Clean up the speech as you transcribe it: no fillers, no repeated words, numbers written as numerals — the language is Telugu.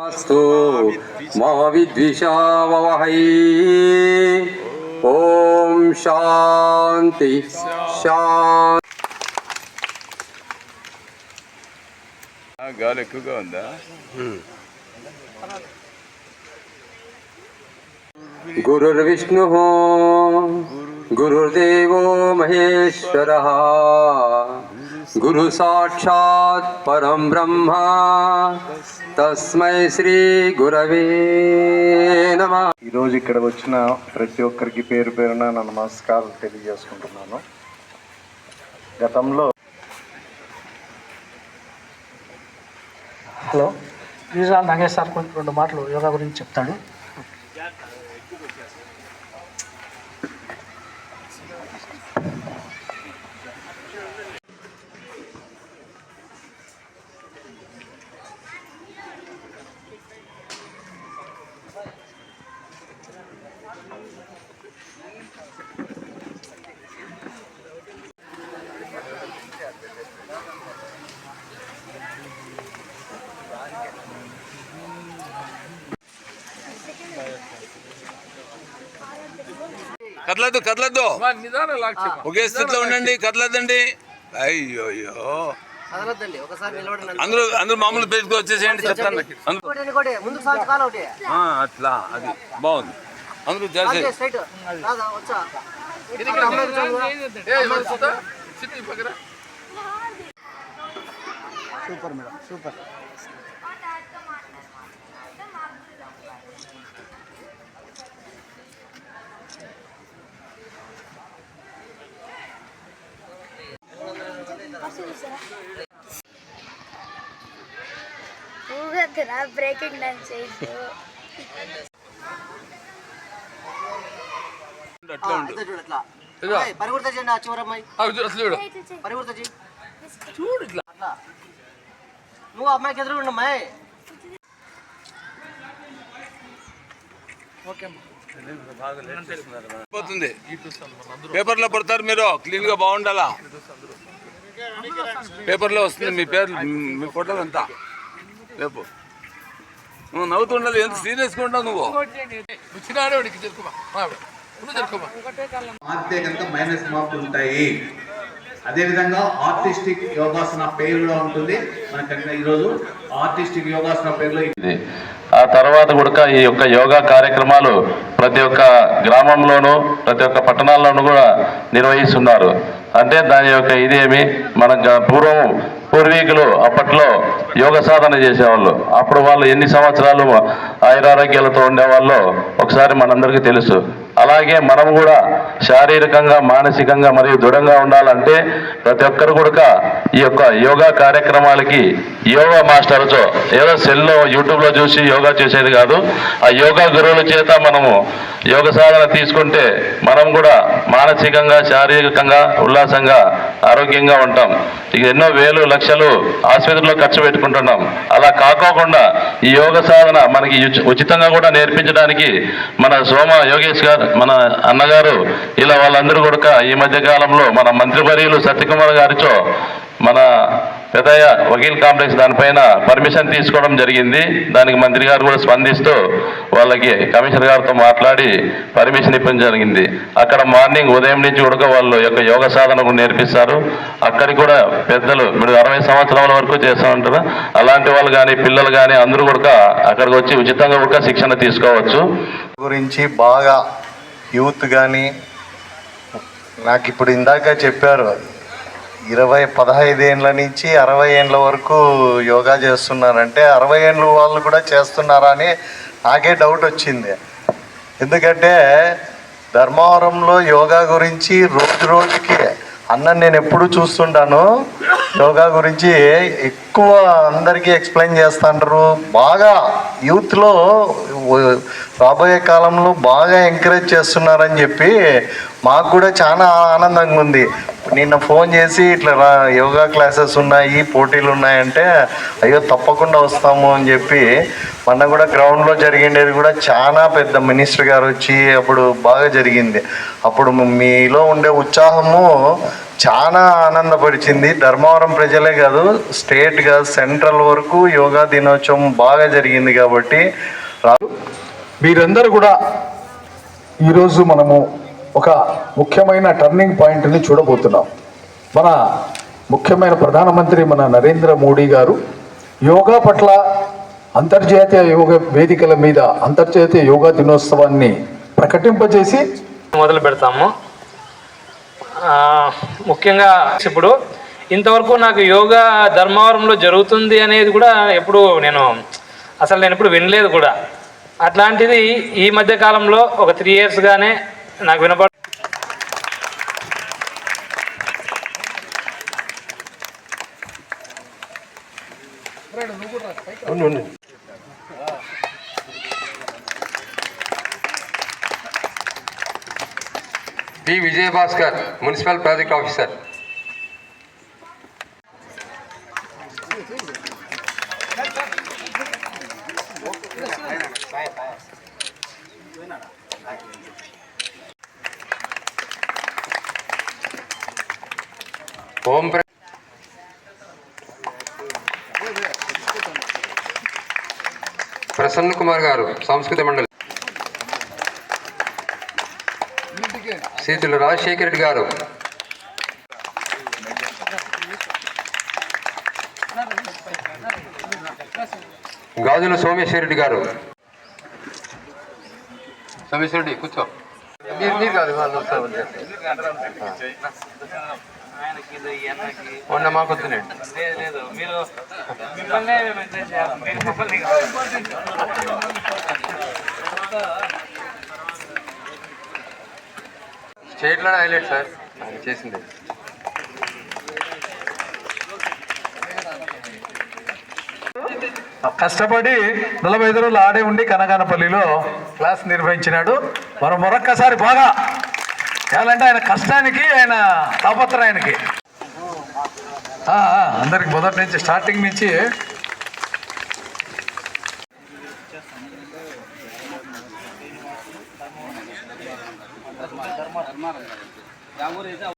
अस्तु मा विद्विषावहै। ओम शांति शांति। గాలి ఎక్కువగా ఉందా? गुरुर्विष्णुः गुरुर्देवो महेश्वरः गुरु साक्षात् परम ब्रह्म तस्मै శ్రీ గురవే నమః। ఈరోజు ఇక్కడ వచ్చిన ప్రతి ఒక్కరికి పేరు పేరున నా నమస్కారం తెలియజేసుకుంటున్నాను. గతంలో హలో విజయాల్ నాగేష్ సార్ కొంచెం 2 మాటలు యోగా గురించి చెప్తాడు. కదలద్దు కదలద్దు, ఒకే స్థితిలో ఉండండి, కదలద్దండి. అయ్యో అందరూ అందరూ మామూలు పేరుకు వచ్చేసేయండి, చెప్తాను. అట్లా అది బాగుంది. అందరూ చేసే super madam, super. Breaking dance చేసి నువ్వు అమ్మాయికి ఎదురు ఉండమ్మాయి. పోతుంది, పేపర్లో పడతారు. మీరు క్లీన్ గా బాగుండాలా, పేపర్లో వస్తుంది మీ పేరు, మీ ఫోటోలు అంతా. రేపు నువ్వు నవ్వుతుండాలి, ఎంత సీరియస్గా ఉంటావు నువ్వు. మాధ్యకంతా మైనస్ మార్కులు ఉంటాయి. అదేవిధంగా ఆర్టిస్టిక్ యోగాసన పేరు కూడా ఉంటుంది మనకి. ఈరోజు ఆర్టిస్టిక్ యోగాసన పేరులో ఆ తర్వాత కూడా ఈ యొక్క యోగా కార్యక్రమాలు ప్రతి ఒక్క గ్రామంలోనూ ప్రతి ఒక్క పట్టణాల్లోనూ కూడా నిర్వహిస్తున్నారు. అంటే దాని యొక్క ఇదేమి మన పూర్వీకులు అప్పట్లో యోగ సాధన చేసేవాళ్ళు. అప్పుడు వాళ్ళు ఎన్ని సంవత్సరాలు ఆయురారోగ్యాలతో ఉండేవాళ్ళు ఒకసారి మనందరికీ తెలుసు. అలాగే మనం కూడా శారీరకంగా మానసికంగా మరియు దృఢంగా ఉండాలంటే ప్రతి ఒక్కరు కూడా ఈ యొక్క యోగా కార్యక్రమాలకి యోగా మాస్టర్తో ఏదో సెల్లో యూట్యూబ్లో చూసి యోగా చేసేది కాదు. ఆ యోగా గురువుల చేత మనము యోగ సాధన తీసుకుంటే మనం కూడా మానసికంగా శారీరకంగా ఉల్లాసంగా ఆరోగ్యంగా ఉంటాం. ఇక ఎన్నో వేలు లక్షలు ఆసుపత్రిలో ఖర్చు పెట్టుకుంటున్నాం. అలా కాకోకుండా ఈ యోగ సాధన మనకి ఉచితంగా కూడా నేర్పించడానికి మన సోమ యోగేష్ గారు, మన అన్నగారు, ఇలా వాళ్ళందరూ కూడా ఈ మధ్య కాలంలో మన మంత్రివర్యులు సత్యకుమార్ గారితో మన పెద్దయ్య వకీల్ కాంప్లెక్స్ దానిపైన పర్మిషన్ తీసుకోవడం జరిగింది. దానికి మంత్రి గారు కూడా స్పందిస్తూ వాళ్ళకి కమిషనర్ గారితో మాట్లాడి పర్మిషన్ ఇవ్వడం జరిగింది. అక్కడ మార్నింగ్ ఉదయం నుంచి కూడా వాళ్ళు యొక్క యోగ సాధన నేర్పిస్తారు. అక్కడికి కూడా పెద్దలు మీరు 60 సంవత్సరాల వరకు చేస్తూ ఉంటారు. అలాంటి వాళ్ళు కానీ పిల్లలు కానీ అందరూ కూడా అక్కడికి వచ్చి ఉచితంగా కూడా శిక్షణ తీసుకోవచ్చు. గురించి బాగా యూత్ కానీ నాకు ఇప్పుడు ఇందాక చెప్పారు 15 ఏండ్ల నుంచి 60 ఏండ్ల వరకు యోగా చేస్తున్నారంటే 60 ఏండ్ల వాళ్ళు కూడా చేస్తున్నారా అని నాకే డౌట్ వచ్చింది. ఎందుకంటే ధర్మవరంలో యోగా గురించి రోజు రోజుకి నేను ఎప్పుడు చూస్తుంటాను. యోగా గురించి ఎక్కువ అందరికీ ఎక్స్ప్లెయిన్ చేస్తుంటారు. బాగా యూత్లో రాబోయే కాలంలో బాగా ఎంకరేజ్ చేస్తున్నారని చెప్పి మాకు కూడా చాలా ఆనందంగా ఉంది. నిన్న ఫోన్ చేసి ఇట్లా యోగా క్లాసెస్ ఉన్నాయి, పోటీలు ఉన్నాయంటే అయ్యో తప్పకుండా వస్తాము అని చెప్పి మొన్న కూడా గ్రౌండ్లో జరిగిండేది కూడా చాలా పెద్ద మినిస్టర్ గారు వచ్చి అప్పుడు బాగా జరిగింది. అప్పుడు మీలో ఉండే ఉత్సాహము చాలా ఆనందపరిచింది. ధర్మవరం ప్రజలే కాదు, స్టేట్గా సెంట్రల్ వరకు యోగా దినోత్సవం బాగా జరిగింది. కాబట్టి మీరందరూ కూడా ఈరోజు మనము ఒక ముఖ్యమైన టర్నింగ్ పాయింట్ని చూడబోతున్నాం. మన ముఖ్యమైన ప్రధానమంత్రి మన నరేంద్ర మోడీ గారు యోగా పట్ల అంతర్జాతీయ యోగా వేదికల మీద అంతర్జాతీయ యోగా దినోత్సవాన్ని ప్రకటింపజేసి మొదలు పెడతాము. ముఖ్యంగా ఇప్పుడు ఇంతవరకు నాకు యోగా ధర్మవరంలో జరుగుతుంది అనేది కూడా ఎప్పుడు నేను ఎప్పుడు వినలేదు కూడా. అట్లాంటిది ఈ మధ్య కాలంలో ఒక 3 yearsగానే నాకు వినపడ P Vijayabhaskar, municipal project officer. Om Prasanna Kumar గారు, సాంస్కృతిక మండలి. సీతులు రాజశేఖర రెడ్డి గారు, గాజుల సోమేశ్వర రెడ్డి గారు. సోమేశ్వర రెడ్డి కూర్చో. మొన్న మాకు వద్దులేండి. స్టేట్లోనే హైలైట్ సార్ ఆయన చేసింది. కష్టపడి 45 రోజులు ఆడే ఉండి కనగానపల్లిలో క్లాస్ నిర్వహించినాడు. మనం మరొక్కసారి బాగా చేయాలంటే ఆయన కష్టానికి, ఆయన తాపత్రయానికి అందరికి మొదటి నుంచి స్టార్టింగ్ నుంచి